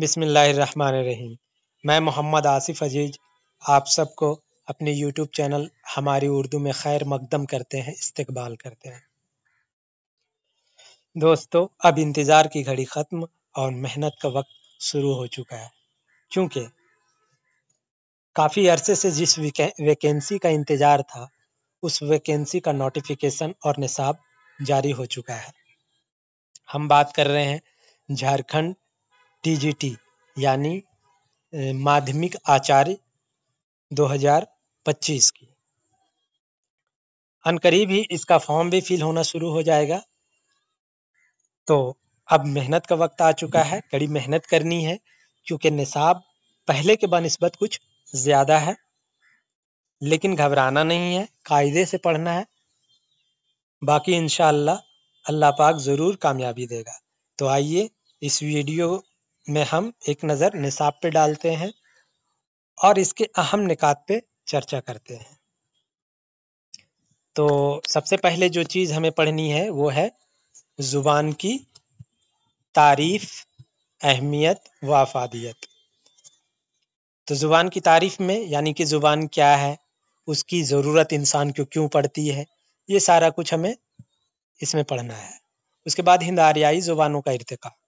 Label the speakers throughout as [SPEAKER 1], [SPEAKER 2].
[SPEAKER 1] بسم اللہ الرحمن الرحیم۔ میں محمد آصف عزیز آپ سب کو اپنے یوٹیوب چینل ہماری اردو میں خیر مقدم کرتے ہیں، استقبال کرتے ہیں۔ دوستو، اب انتظار کی گھڑی ختم اور محنت کا وقت شروع ہو چکا ہے، کیونکہ کافی عرصے سے جس ویکینسی کا انتظار تھا اس ویکینسی کا نوٹیفیکیشن اور نصاب جاری ہو چکا ہے۔ ہم بات کر رہے ہیں جھارکھنڈ ٹی جی ٹی یعنی مادھمک آچاریہ 2025 کی۔ عنقریب ہی اس کا فارم بھی فل ہونا شروع ہو جائے گا، تو اب محنت کا وقت آ چکا ہے، کڑی محنت کرنی ہے، کیونکہ نصاب پہلے کے بنسبت کچھ زیادہ ہے، لیکن گھبرانا نہیں ہے، قاعدے سے پڑھنا ہے، باقی انشاءاللہ اللہ پاک ضرور کامیابی دے گا۔ تو آئیے اس ویڈیو میں ہم ایک نظر نصاب پہ ڈالتے ہیں اور اس کے اہم نکات پہ چرچا کرتے ہیں۔ تو سب سے پہلے جو چیز ہمیں پڑھنی ہے وہ ہے زبان کی تعریف، اہمیت و افادیت۔ تو زبان کی تعریف میں یعنی کہ زبان کیا ہے، اس کی ضرورت انسان کو کیوں پڑتی ہے، یہ سارا کچھ ہمیں اس میں پڑھنا ہے۔ اس کے بعد ہند آریائی زبانوں کا ارتقاء۔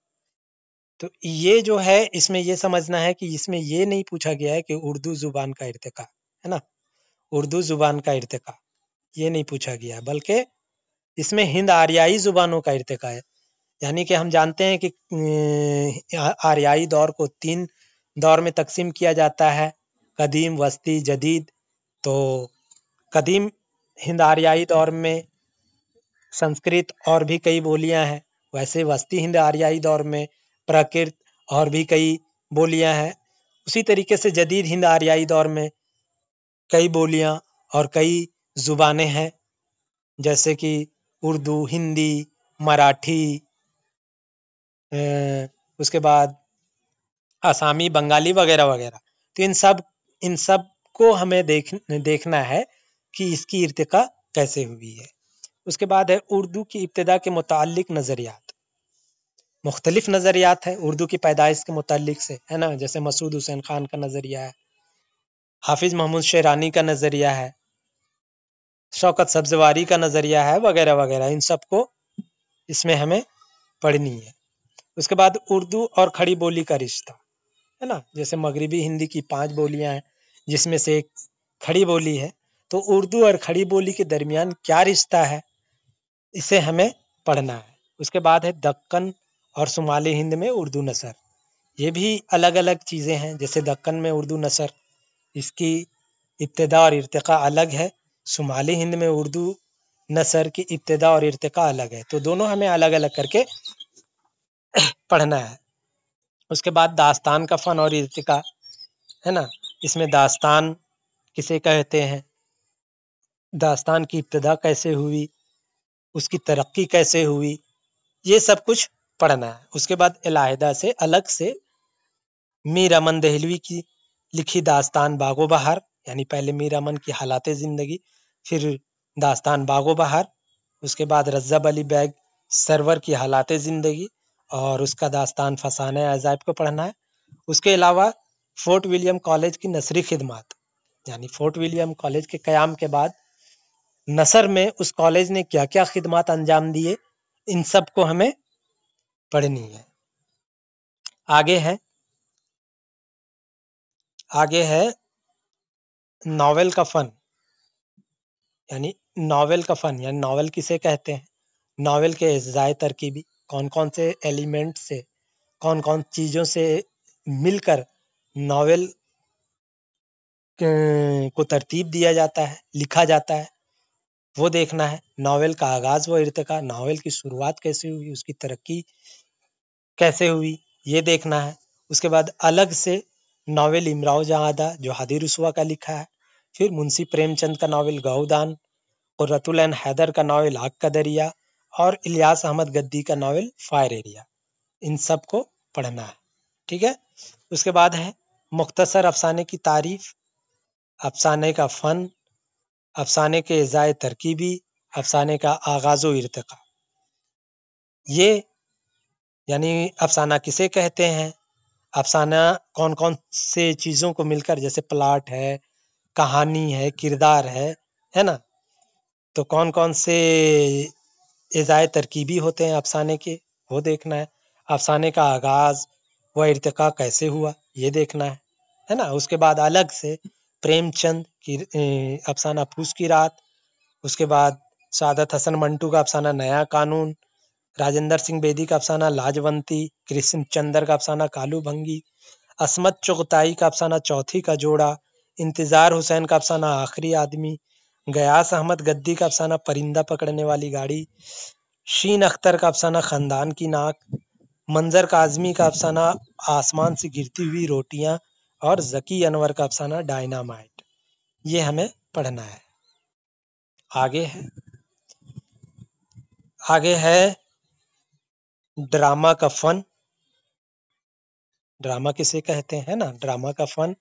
[SPEAKER 1] تو یہ جو ہے اس میں یہ سمجھنا ہے کہ اس میں یہ نہیں پوچھا گیا ہے کہ اردو زبان کا ارتقاء ہے نا، اردو زبان کا ارتقاء یہ نہیں پوچھا گیا، بلکہ اس میں ہند آریائی زبانوں کا ارتقاء ہے۔ یعنی کہ ہم جانتے ہیں کہ آریائی دور کو 3 دور میں تقسیم کیا جاتا ہے، قدیم، وسطی، جدید۔ تو قدیم ہند آریائی دور میں سنسکرت اور بھی کئی بولیاں ہیں، ویسے وسطی ہند آریائی دور میں پراکرت اور بھی کئی بولیاں ہیں۔ اسی طریقے سے جدید ہند آریائی دور میں کئی بولیاں اور کئی زبانیں ہیں، جیسے کہ اردو، ہندی، مراٹھی، اس کے بعد آسامی، بنگالی وغیرہ وغیرہ۔ تو ان سب کو ہمیں دیکھنا ہے کہ اس کی ارتقاء کیسے ہوئی ہے۔ اس کے بعد ہے اردو کی ابتدا کے متعلق نظریات۔ مختلف نظریات ہیں اردو کی پیدائش کے متعلق سے، ہے نا، جیسے مسعود حسین خان کا نظریہ ہے، حافظ محمود شیرانی کا نظریہ ہے، شوکت سبزواری کا نظریہ ہے، وغیرہ وغیرہ۔ ان سب کو اس میں ہمیں پڑھنی ہے۔ اس کے بعد اردو اور کھڑی بولی کا رشتہ، ہے نا، جیسے مغربی ہندی کی 5 بولیاں ہیں جس میں سے ایک کھڑی بولی ہے، تو اردو اور کھڑی بولی کے درمیان کیا رشتہ ہے اسے ہمیں پڑھنا ہے۔ اس کے بعد ہے دکن اور شمالی ہند میں اردو نثر۔ یہ بھی الگ الگ چیزیں ہیں، جیسے دکن میں اردو نثر، اس کی ابتدا اور ارتقاء الگ ہے، شمالی ہند میں اردو نثر کی ابتدا اور ارتقاء الگ ہے، تو دونوں ہمیں الگ الگ کر کے پڑھنا ہے۔ اس کے بعد داستان کا فن اور ارتقاء، ہے نا، اس میں داستان کسے کہتے ہیں، داستان کی ابتدا کیسے ہوئی، اس کی ترقی کیسے ہوئی، یہ سب کچھ پڑھنا ہے۔ اس کے بعد علیحدہ سے الگ سے میر امن دہلوی کی لکھی داستان باغ و بہار، یعنی پہلے میر امن کی حالات زندگی، پھر داستان باغ و بہار، اس کے بعد رضا علی بیگ سرور کی حالات زندگی اور اس کا داستان فسانہ عجائب کو پڑھنا ہے۔ اس کے علاوہ فورٹ ولیم کالج کی نثری خدمات، یعنی فورٹ ولیم کالج کے قیام کے بعد نثر میں اس کالج نے کیا کیا خدمات انجام دیے، ان سب کو ہمیں پڑھنی ہے۔ آگے ہے ناول کا فن، یعنی ناول کسے کہتے ہیں، ناول کے اجزاء ترکیبی، کون کون سے ایلیمنٹ سے، کون کون چیزوں سے مل کر ناول کو ترتیب دیا جاتا ہے، لکھا جاتا ہے، وہ دیکھنا ہے۔ ناول کا آغاز و ارتقاء، ناول کی شروعات کیسے ہوئی، اس کی ترقی کیسے ہوئی، یہ دیکھنا ہے۔ اس کے بعد الگ سے ناول امراؤ جہاں جو ہادی رسوا کا لکھا ہے، پھر منشی پریم چند کا ناول گؤدان، قرۃ العین حیدر کا ناول آگ کا دریا اور الیاس احمد گدی کا ناول فائر ایریا، ان سب کو پڑھنا ہے، ٹھیک ہے۔ اس کے بعد ہے مختصر افسانے کی تعریف، افسانے کا فن، افسانے کے اجزاء ترکیبی، افسانے کا آغاز و ارتقاء۔ یہ یعنی افسانہ کسے کہتے ہیں، افسانہ کون کون سے چیزوں کو مل کر، جیسے پلاٹ ہے، کہانی ہے، کردار ہے نا، تو کون کون سے اجزائے ترکیبی ہوتے ہیں افسانے کے، وہ دیکھنا ہے۔ افسانے کا آغاز و ارتقا کیسے ہوا، یہ دیکھنا ہے نا۔ اس کے بعد الگ سے پریم چند کی افسانہ پھوس کی رات، اس کے بعد سعادت حسن منٹو کا افسانہ نیا قانون، راجندر سنگھ بیدی کا افسانہ لاجونتی، کرشن چندر کا افسانہ کالو بھنگی، عصمت چغتائی کا افسانہ چوتھی کا جوڑا، انتظار حسین کا افسانہ آخری آدمی، غیاث احمد گدی کا افسانہ پرندہ پکڑنے والی گاڑی، شین اختر کا افسانہ خاندان کی ناک، منظر کاظمی کا افسانہ آسمان سے گرتی ہوئی روٹیاں، اور ذکی انور کا افسانہ ڈائنامائٹ، یہ ہمیں پڑھنا ہے۔ آگے ہے ڈرامہ کا فن۔ ڈرامہ کسے کہتے ہیں نا، ڈرامہ کا فن،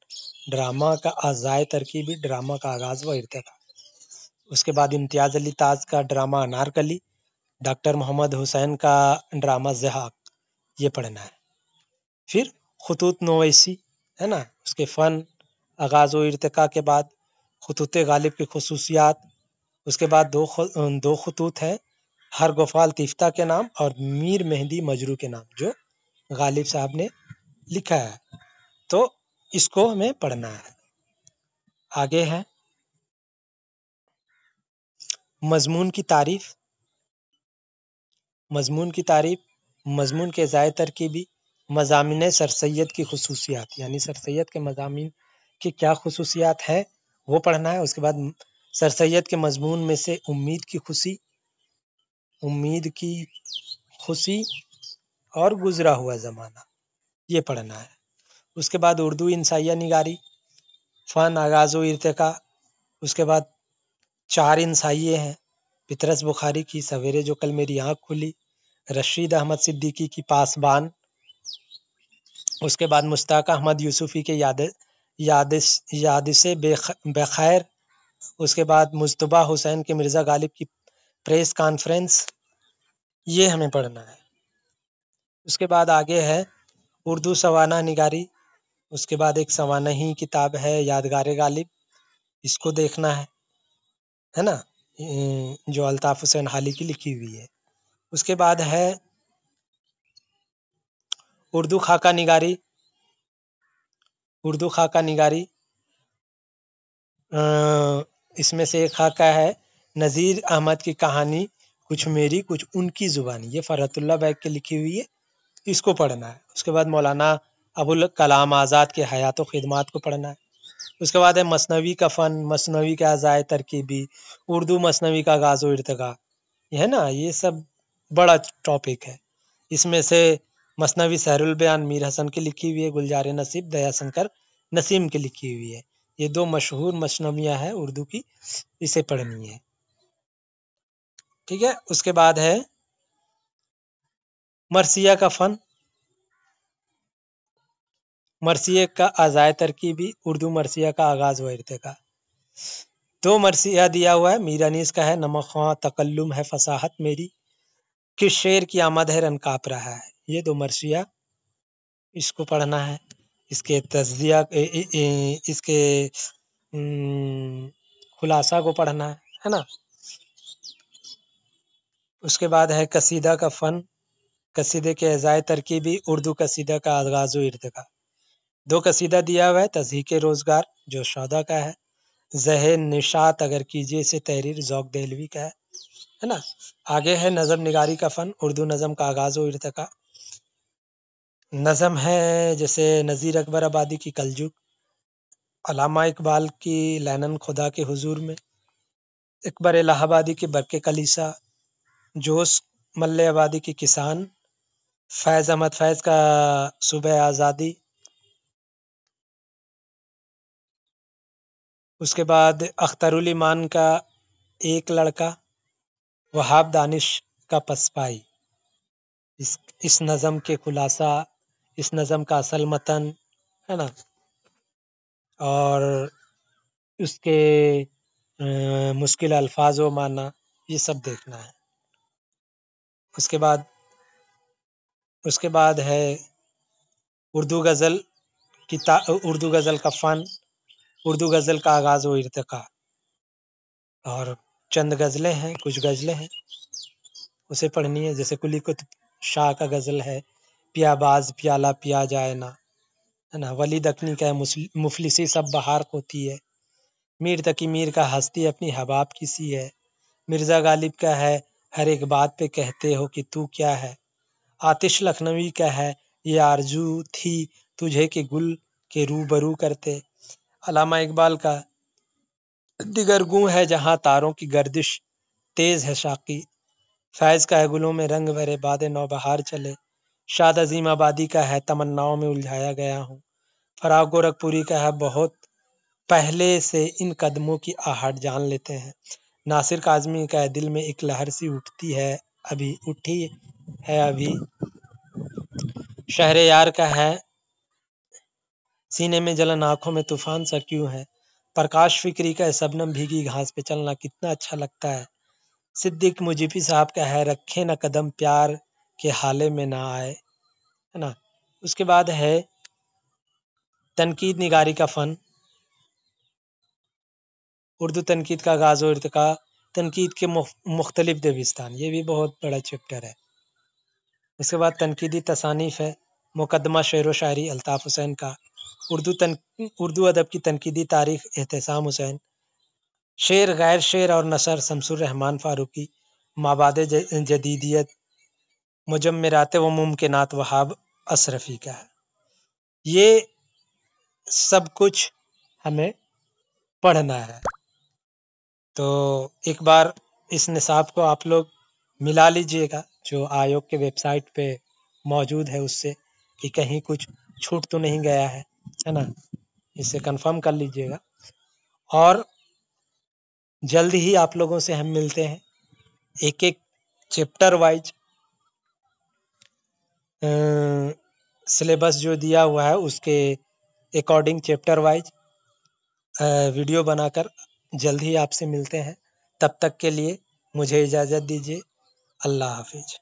[SPEAKER 1] ڈرامہ کا اعضائے ترکیبی، ڈرامہ کا آغاز و ارتقا۔ اس کے بعد امتیاز علی تاج کا ڈرامہ انارکلی، ڈاکٹر محمد حسین کا ڈرامہ ضحاک، یہ پڑھنا ہے۔ پھر خطوط نویسی ہے نا، اس کے فن، آغاز و ارتقا کے بعد خطوط غالب کی خصوصیات، اس کے بعد دو خطوط ہیں، ہر گوپال تیفتہ کے نام اور میر مہندی مجروح کے نام، جو غالب صاحب نے لکھا ہے، تو اس کو ہمیں پڑھنا ہے۔ آگے ہے مضمون کی تعریف۔ مضمون کی تعریف، مضمون کے اعضائے ترکیبی، مضامین سر سید کی خصوصیات، یعنی سر سید کے مضامین کی کیا خصوصیات ہے وہ پڑھنا ہے۔ اس کے بعد سر سید کے مضمون میں سے امید کی خوشی اور گزرا ہوا زمانہ، یہ پڑھنا ہے۔ اس کے بعد اردو انسائیہ نگاری، فن، آغاز و ارتقا۔ اس کے بعد 4 انسائیے ہیں، پطرس بخاری کی سویرے جو کل میری آنکھ کھلی، رشید احمد صدیقی کی پاسبان، اس کے بعد مشتاق احمد یوسفی کے یاد سے بخیر، اس کے بعد مجتبیٰ حسین کے مرزا غالب کی پریس کانفرنس، یہ ہمیں پڑھنا ہے۔ اس کے بعد آگے ہے اردو سوانح نگاری، اس کے بعد ایک سوانحی کتاب ہے یادگار غالب، اس کو دیکھنا ہے نا، جو الطاف حسین حالی کی لکھی ہوئی ہے۔ اس کے بعد ہے اردو خاکہ نگاری۔ اردو خاکہ نگاری اس میں سے ایک خاکہ ہے نذیر احمد کی کہانی کچھ میری کچھ ان کی زبانی، یہ فرحت اللہ بیگ کی لکھی ہوئی ہے، اس کو پڑھنا ہے۔ اس کے بعد مولانا ابوالکلام آزاد کے حیات و خدمات کو پڑھنا ہے۔ اس کے بعد ہے مثنوی کا فن، مثنوی کے اعضائے ترکیبی، اردو مثنوی کا آغاز و ارتقا، یہ ہے نا، یہ سب بڑا ٹاپک ہے۔ اس میں سے مثنوی سحر البیان میر حسن کی لکھی ہوئی ہے، گلزار نصیب دیا شنکر نسیم کی لکھی ہوئی ہے، یہ 2 مشہور مثنویاں ہیں اردو کی، اسے پڑھنی ہے، ٹھیک ہے۔ اس کے بعد ہے مرثیہ کا فن، مرثیے کا اعضائے ترکیبی، اردو مرثیہ کا آغاز و ارتقا۔ 2 مرثیہ دیا ہوا ہے، میر انیس کا ہے نمک خواں تکلم ہے فصاحت میری، کس شعر کی آمد ہے رن کاپ رہا ہے، یہ 2 مرثیہ اس کو پڑھنا ہے۔ اس کے تجزیہ، اس کے خلاصہ کو پڑھنا ہے نا۔ اس کے بعد ہے قصیدہ کا فن، قصیدے کے اعضائے ترکیبی، اردو قصیدہ کا آغاز و ارتقا۔ 2 قصیدہ دیا ہوا ہے، تضحیک روزگار جو شودا کا ہے، زہ نشاط اگر کیجیے سے تحریر ذوق دہلوی کا ہے نا۔ آگے ہے نظم نگاری کا فن، اردو نظم کا آغاز و ارتقا۔ نظم ہے جیسے نذیر اکبر آبادی کی کلجگ، علامہ اقبال کی لینن خدا کے حضور میں، اکبر الہ آبادی کی برق کلیسا، جوس مل آبادی کی کسان، فیض احمد فیض کا صبح آزادی۔ اس کے بعد اختر الایمان کا ایک لڑکا، وہاب دانش کا پسپائی، اس نظم کے خلاصہ، اس نظم کا اصل متن ہے نا، اور اس کے مشکل الفاظ و معنی، یہ سب دیکھنا ہے۔ اس کے بعد ہے اردو غزل اردو غزل کا فن، اردو غزل کا آغاز و ارتقا، اور چند غزلیں ہیں، کچھ غزلیں ہیں اسے پڑھنی ہے، جیسے کلی قطب شاہ کا غزل ہے پیا باز پیالہ پیا جائے نا، ہے نا، ولی دکنی کا ہے مفلسی سب بہار ہوتی ہے، میر تقی میر کا ہستی اپنی حباب کی سی ہے، مرزا غالب کا ہے ہر ایک بات پہ کہتے ہو کہ تو کیا ہے، آتش لکھنوی کا ہے یہ آرزو تھی تجھے کہ گل کے روبرو کرتے، علامہ اقبال کا دیگر گوں ہے جہاں تاروں کی گردش تیز ہے شاقی، فیض کا ہے گلوں میں رنگ بھرے باد نو بہار چلے، شاد عظیم آبادی کا ہے تمناؤں میں الجھایا گیا ہوں، فراغ گورکھپوری کا ہے بہت پہلے سے ان قدموں کی آہٹ جان لیتے ہیں، ناصر کاظمی کا ہے دل میں ایک لہر سی اٹھی ہے ابھی، شہر یار کا ہے سینے میں جلن آنکھوں میں طوفان سا کیوں ہے، پرکاش فکری کا ہے شبنم بھیگی گھاس پہ چلنا کتنا اچھا لگتا ہے، صدیق مجیبی صاحب کا ہے رکھے نہ قدم پیار کے حالے میں نہ آئے، ہے نا، اس کے بعد ہے تنقید نگاری کا فن، اردو تنقید کا آغاز و ارتقا، تنقید کے مختلف دبستان، یہ بھی بہت بڑا چیپٹر ہے، اس کے بعد تنقیدی تصانیف ہے، مقدمہ شعر و شاعری الطاف حسین کا، اردو ادب کی تنقیدی تاریخ احتسام حسین، شعر غیر شعر اور نثر شمس الرحمن فاروقی، مابعد جدیدیت مجمرات و ممکنات وہاب اشرفی کا ہے، یہ سب کچھ ہمیں پڑھنا ہے، تو ایک بار اس نصاب کو آپ لوگ ملا لیجئے گا جو آیوگ کے ویب سائٹ پہ موجود ہے اس سے، کہ کہیں کچھ چھوٹ تو نہیں گیا ہے نا، اسے کنفرم کر لیجئے گا، اور جلد ہی آپ لوگوں سے ہم ملتے ہیں، ایک ایک چیپٹر وائز سلیبس جو دیا ہوا ہے اس کے اکارڈنگ چیپٹر وائز ویڈیو بنا کر جلد ہی آپ سے ملتے ہیں، تب تک کے لیے مجھے اجازت دیجیے، اللہ حافظ۔